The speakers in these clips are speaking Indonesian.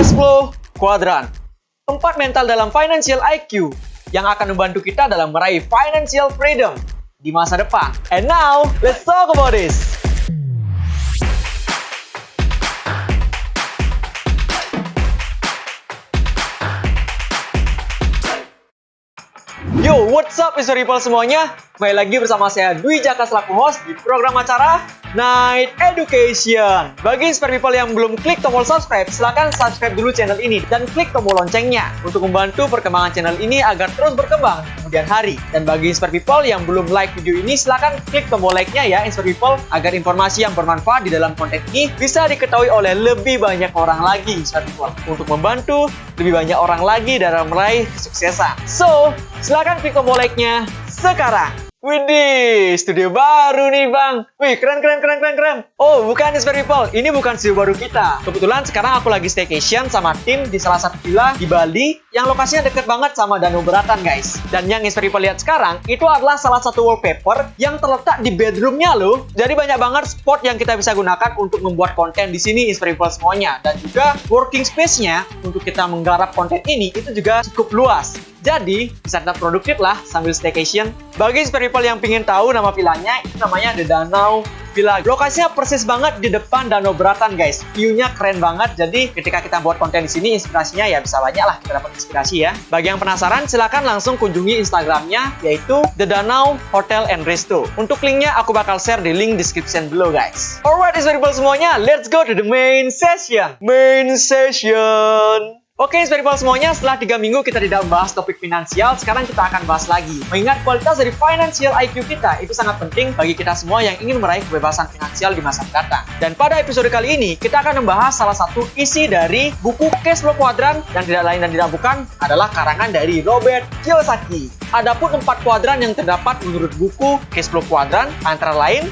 Cashflow Quadrant. 4 mental dalam financial IQ yang akan membantu kita dalam meraih financial freedom di masa depan. And now, let's talk about this. Yo, what's up Mr. People semuanya? Kembali lagi bersama saya Dwi Jaka selaku host di program acara Night Education. Bagi Mr. People yang belum klik tombol subscribe, silahkan subscribe dulu channel ini dan klik tombol loncengnya untuk membantu perkembangan channel ini agar terus berkembang kemudian hari. Dan bagi Mr. People yang belum like video ini, silahkan klik tombol like-nya ya Mr. People agar informasi yang bermanfaat di dalam konten ini bisa diketahui oleh lebih banyak orang lagi Mr. People, untuk membantu lebih banyak orang lagi dalam meraih kesuksesan. So, silahkan klik tombol like-nya sekarang. Widih, studio baru nih bang. Wih, keren. Oh, bukan Mr. People, ini bukan studio baru kita. Kebetulan sekarang aku lagi staycation sama tim di salah satu villa di Bali yang lokasinya deket banget sama Danau Beratan guys. Dan yang Mr. People lihat sekarang, itu adalah salah satu wallpaper yang terletak di bedroomnya loh. Jadi banyak banget spot yang kita bisa gunakan untuk membuat konten di sini Mr. People semuanya. Dan juga working space-nya untuk kita menggarap konten ini itu juga cukup luas. Jadi, bisa tetap produktif lah sambil staycation. Bagi Mr. People yang pingin tahu nama villanya, itu namanya The Danau Villa. Lokasinya persis banget di depan Danau Beratan guys. View-nya keren banget. Jadi, ketika kita buat konten di sini, inspirasinya ya bisa banyak lah kita dapat inspirasi ya. Bagi yang penasaran, silakan langsung kunjungi Instagramnya, yaitu The Danau Hotel and Resto. Untuk linknya aku bakal share di link description below guys. Alright Mr. People semuanya, let's go to the main session. Oke, Mr. People semuanya, setelah 3 minggu kita tidak membahas topik finansial, sekarang kita akan bahas lagi. Mengingat kualitas dari financial IQ kita itu sangat penting bagi kita semua yang ingin meraih kebebasan finansial di masa mendatang. Dan pada episode kali ini, kita akan membahas salah satu isi dari buku Cashflow Quadrant yang tidak lain dan tidak bukan adalah karangan dari Robert Kiyosaki. Adapun 4 kuadran yang terdapat menurut buku Cashflow Quadrant antara lain,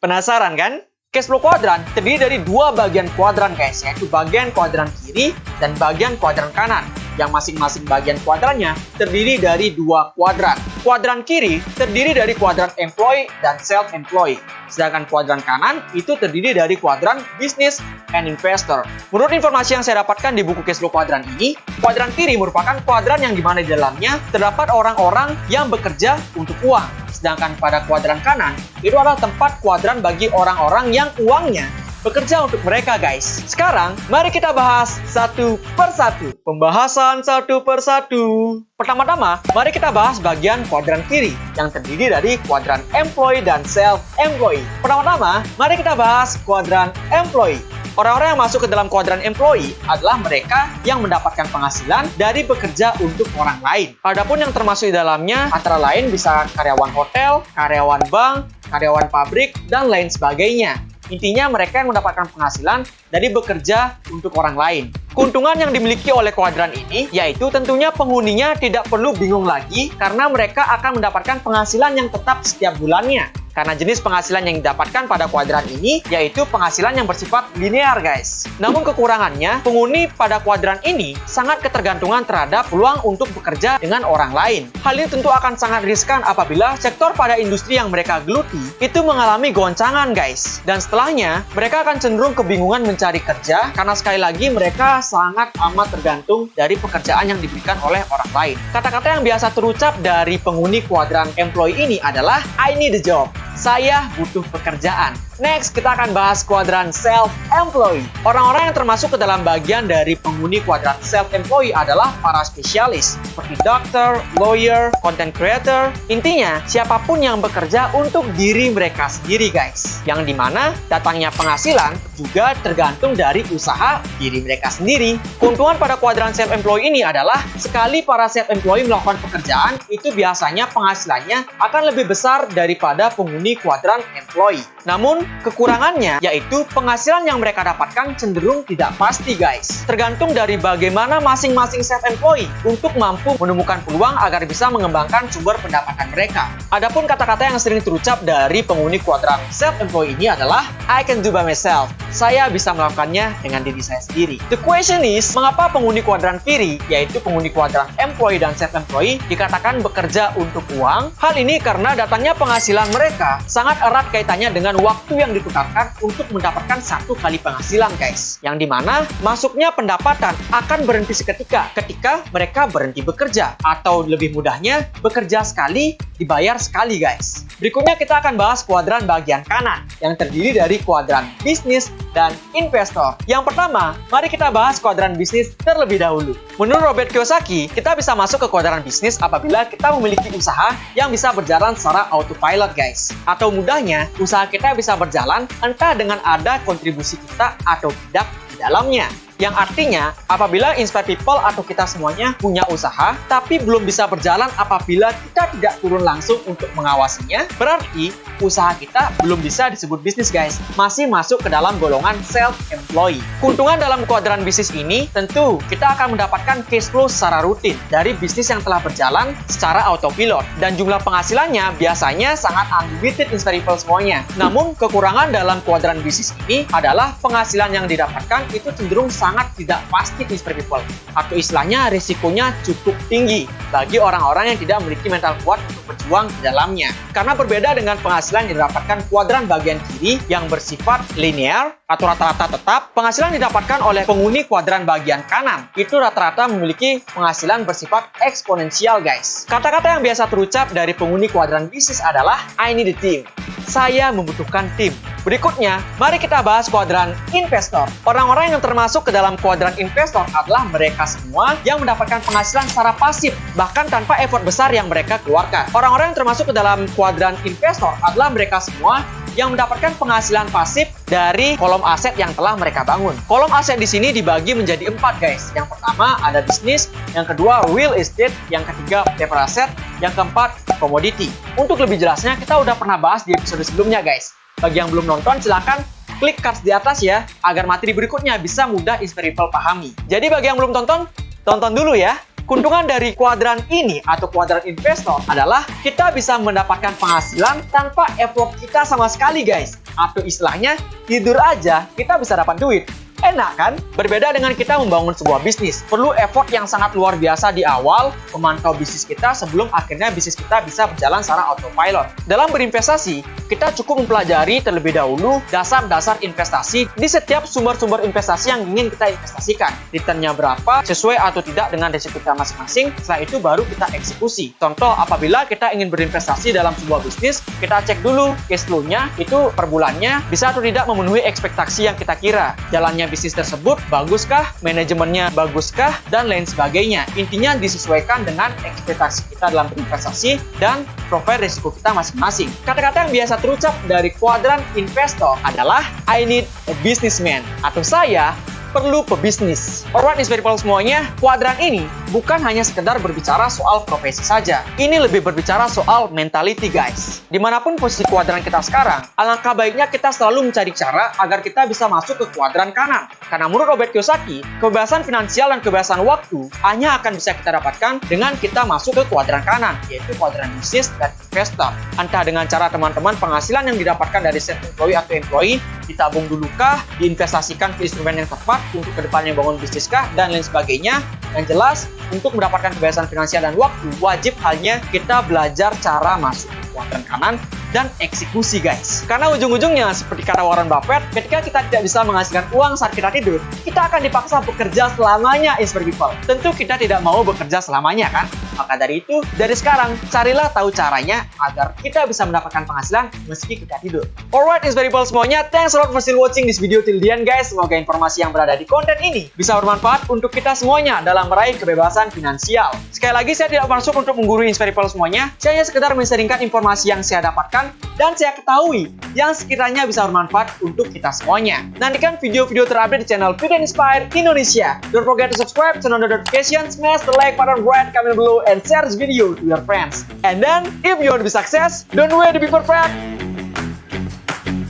penasaran kan? Cashflow Quadrant terdiri dari 2 bagian kuadran guys, yaitu bagian kuadran kiri dan bagian kuadran kanan. Yang masing-masing bagian kuadrannya terdiri dari 2 kuadran. Kuadran kiri terdiri dari kuadran employee dan self-employed. Sedangkan kuadran kanan itu terdiri dari kuadran business and investor. Menurut informasi yang saya dapatkan di buku Cashflow Quadrant ini, kuadran kiri merupakan kuadran yang dimana di dalamnya terdapat orang-orang yang bekerja untuk uang. Sedangkan pada kuadran kanan, itu adalah tempat kuadran bagi orang-orang yang uangnya bekerja untuk mereka guys. Sekarang, mari kita bahas satu persatu. Pembahasan satu persatu. Pertama-tama, mari kita bahas bagian kuadran kiri yang terdiri dari kuadran employee dan self-employee. Pertama-tama, mari kita bahas kuadran employee. Orang-orang yang masuk ke dalam kuadran employee adalah mereka yang mendapatkan penghasilan dari bekerja untuk orang lain. Adapun yang termasuk di dalamnya antara lain bisa karyawan hotel, karyawan bank, karyawan pabrik, dan lain sebagainya. Intinya mereka yang mendapatkan penghasilan dari bekerja untuk orang lain. Keuntungan yang dimiliki oleh kuadran ini yaitu tentunya penghuninya tidak perlu bingung lagi karena mereka akan mendapatkan penghasilan yang tetap setiap bulannya. Karena jenis penghasilan yang didapatkan pada kuadran ini yaitu penghasilan yang bersifat linear guys. Namun kekurangannya, penghuni pada kuadran ini sangat ketergantungan terhadap peluang untuk bekerja dengan orang lain. Hal ini tentu akan sangat riskan apabila sektor pada industri yang mereka geluti itu mengalami goncangan guys. Dan setelahnya, mereka akan cenderung kebingungan mencari kerja karena sekali lagi mereka sangat amat tergantung dari pekerjaan yang diberikan oleh orang lain. Kata-kata yang biasa terucap dari penghuni kuadran employee ini adalah I need a job. Saya butuh pekerjaan. Next, kita akan bahas kuadran self-employed. Orang-orang yang termasuk ke dalam bagian dari penghuni kuadran self-employed adalah para spesialis seperti dokter, lawyer, content creator. Intinya, siapapun yang bekerja untuk diri mereka sendiri guys. Yang dimana datangnya penghasilan juga tergantung dari usaha diri mereka sendiri. Keuntungan pada kuadran self-employed ini adalah sekali para self-employed melakukan pekerjaan, itu biasanya penghasilannya akan lebih besar daripada penghuni kuadran employee. Namun, kekurangannya yaitu penghasilan yang mereka dapatkan cenderung tidak pasti guys. Tergantung dari bagaimana masing-masing self-employed untuk mampu menemukan peluang agar bisa mengembangkan sumber pendapatan mereka. Adapun kata-kata yang sering terucap dari penghuni kuadran self-employed ini adalah I can do by myself. Saya bisa melakukannya dengan diri saya sendiri. The question is, mengapa penghuni kuadran kiri, yaitu penghuni kuadran employee dan self-employed, dikatakan bekerja untuk uang? Hal ini karena datangnya penghasilan mereka sangat erat kaitannya dengan waktu waktu yang ditukarkan untuk mendapatkan satu kali penghasilan guys. Yang dimana masuknya pendapatan akan berhenti seketika ketika mereka berhenti bekerja. Atau lebih mudahnya, bekerja sekali, dibayar sekali guys. Berikutnya kita akan bahas kuadran bagian kanan yang terdiri dari kuadran bisnis dan investor. Yang pertama, mari kita bahas kuadran bisnis terlebih dahulu. Menurut Robert Kiyosaki, kita bisa masuk ke kuadran bisnis apabila kita memiliki usaha yang bisa berjalan secara autopilot guys. Atau mudahnya, usaha kita bisa berjalan entah dengan ada kontribusi kita atau tidak di dalamnya. Yang artinya, apabila Inspire People atau kita semuanya punya usaha, tapi belum bisa berjalan apabila kita tidak turun langsung untuk mengawasinya, berarti usaha kita belum bisa disebut bisnis guys. Masih masuk ke dalam golongan self-employed. Keuntungan dalam kuadran bisnis ini, tentu kita akan mendapatkan cash flow secara rutin dari bisnis yang telah berjalan secara autopilot. Dan jumlah penghasilannya biasanya sangat unlimited Inspire People semuanya. Namun, kekurangan dalam kuadran bisnis ini adalah penghasilan yang didapatkan itu cenderung sangat tidak pasti Inspire People, atau istilahnya risikonya cukup tinggi bagi orang-orang yang tidak memiliki mental kuat untuk berjuang di dalamnya. Karena berbeda dengan penghasilan yang didapatkan kuadran bagian kiri yang bersifat linear atau rata-rata tetap, penghasilan didapatkan oleh penghuni kuadran bagian kanan itu rata-rata memiliki penghasilan bersifat eksponensial guys. Kata-kata yang biasa terucap dari penghuni kuadran bisnis adalah I need a team. Saya membutuhkan tim. Berikutnya, mari kita bahas kuadran investor. Orang-orang yang termasuk ke dalam kuadran investor adalah mereka semua yang mendapatkan penghasilan secara pasif, bahkan tanpa effort besar yang mereka keluarkan. Orang-orang yang termasuk ke dalam kuadran investor adalah mereka semua yang mendapatkan penghasilan pasif dari kolom aset yang telah mereka bangun. Kolom aset di sini dibagi menjadi 4 guys. Yang pertama ada bisnis, yang kedua real estate, yang ketiga paper asset, yang keempat komoditi. Untuk lebih jelasnya kita udah pernah bahas di episode sebelumnya guys. Bagi yang belum nonton silahkan klik cards di atas ya, agar materi berikutnya bisa mudah Inspire People pahami. Jadi bagi yang belum tonton dulu ya. Keuntungan dari kuadran ini atau kuadran investor adalah kita bisa mendapatkan penghasilan tanpa effort kita sama sekali guys. Atau istilahnya tidur aja kita bisa dapat duit. Enak kan? Berbeda dengan kita membangun sebuah bisnis. Perlu effort yang sangat luar biasa di awal memantau bisnis kita sebelum akhirnya bisnis kita bisa berjalan secara autopilot. Dalam berinvestasi, kita cukup mempelajari terlebih dahulu dasar-dasar investasi di setiap sumber-sumber investasi yang ingin kita investasikan. Returnnya berapa, sesuai atau tidak dengan risiko kita masing-masing, setelah itu baru kita eksekusi. Contoh, apabila kita ingin berinvestasi dalam sebuah bisnis, kita cek dulu cash flow-nya, itu per bulannya bisa atau tidak memenuhi ekspektasi yang kita kira. Jalannya bisnis tersebut baguskah, manajemennya baguskah, dan lain sebagainya. Intinya disesuaikan dengan ekspektasi kita dalam berinvestasi dan profil risiko kita masing-masing. Kata-kata yang biasa terucap dari kuadran investor adalah I need a businessman, atau saya perlu pebisnis. Alright Inspire People semuanya, kuadran ini bukan hanya sekedar berbicara soal profesi saja. Ini lebih berbicara soal mentality guys. Dimanapun posisi kuadran kita sekarang, alangkah baiknya kita selalu mencari cara agar kita bisa masuk ke kuadran kanan. Karena menurut Robert Kiyosaki, kebebasan finansial dan kebebasan waktu hanya akan bisa kita dapatkan dengan kita masuk ke kuadran kanan, yaitu kuadran bisnis dan investor. Entah dengan cara teman-teman penghasilan yang didapatkan dari self-employed atau employee, ditabung dulu kah, diinvestasikan ke instrumen yang tepat untuk kedepannya bangun bisnis kah, dan lain sebagainya. Yang jelas, untuk mendapatkan kebebasan finansial dan waktu, wajib halnya kita belajar cara masuk ke kuadran kanan dan eksekusi guys. Karena ujung-ujungnya seperti kata Warren Buffett, ketika kita tidak bisa menghasilkan uang saat kita tidur, kita akan dipaksa bekerja selamanya Inspire People. Tentu kita tidak mau bekerja selamanya kan? Maka dari itu, dari sekarang carilah tahu caranya agar kita bisa mendapatkan penghasilan meski kita tidur. Alright Inspire People semuanya, thanks a lot for still watching this video till the end guys. Semoga informasi yang berada di konten ini bisa bermanfaat untuk kita semuanya dalam meraih kebebasan finansial. Sekali lagi saya tidak bermaksud untuk menggurui Inspire People semuanya, saya hanya sekedar men-sharingkan informasi yang saya dapatkan dan saya ketahui yang sekiranya bisa bermanfaat untuk kita semuanya. Nantikan video-video terupdate di channel Fit and Inspire Indonesia. Don't forget to subscribe, turn on the notifications, smash the like button right comment below, and share this video to your friends. And then, if you want to be success, don't wait to be perfect.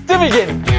To begin.